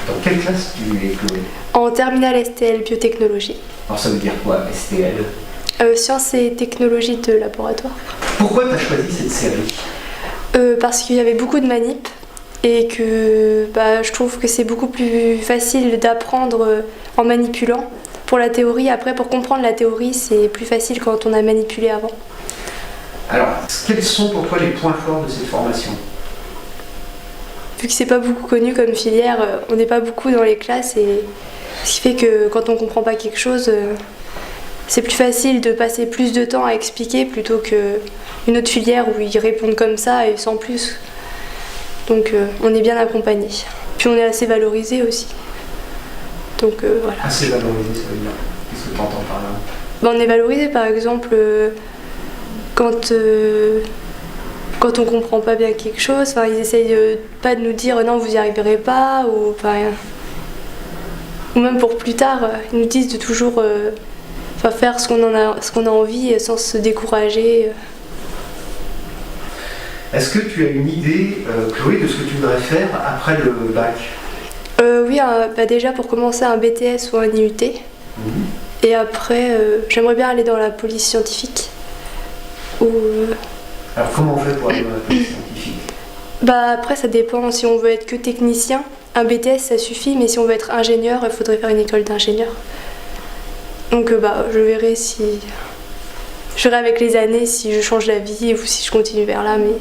Dans quelle classe tu es, Chloé? En terminale STL biotechnologie. Alors ça veut dire quoi, STL? Sciences et technologies de laboratoire. Pourquoi tu as choisi cette série? Parce qu'il y avait beaucoup de manip et que je trouve que c'est beaucoup plus facile d'apprendre en manipulant. Pour la théorie, après pour comprendre la théorie, c'est plus facile quand on a manipulé avant. Alors, quels sont pour toi les points forts de cette formation? Vu que c'est pas beaucoup connu comme filière, on n'est pas beaucoup dans les classes et ce qui fait que quand on comprend pas quelque chose, c'est plus facile de passer plus de temps à expliquer plutôt qu'une autre filière où ils répondent comme ça et sans plus. Donc on est bien accompagné. Puis on est assez valorisé aussi. Donc voilà. Assez valorisé, ça veut dire? Qu'est-ce que tu entends par là? On est valorisé par exemple quand on comprend pas bien quelque chose, ils essayent pas de nous dire non vous y arriverez pas ou même pour plus tard, ils nous disent de toujours faire ce qu'on a envie sans se décourager. Est-ce que tu as une idée, Chloé, de ce que tu voudrais faire après le bac? Oui, déjà pour commencer un BTS ou un IUT. Et après, j'aimerais bien aller dans la police scientifique. Alors comment on fait pour aller dans la police scientifique? Après ça dépend, si on veut être que technicien, un BTS ça suffit, mais si on veut être ingénieur, il faudrait faire une école d'ingénieur. Donc je verrai avec les années si je change d'avis ou si je continue vers là, mais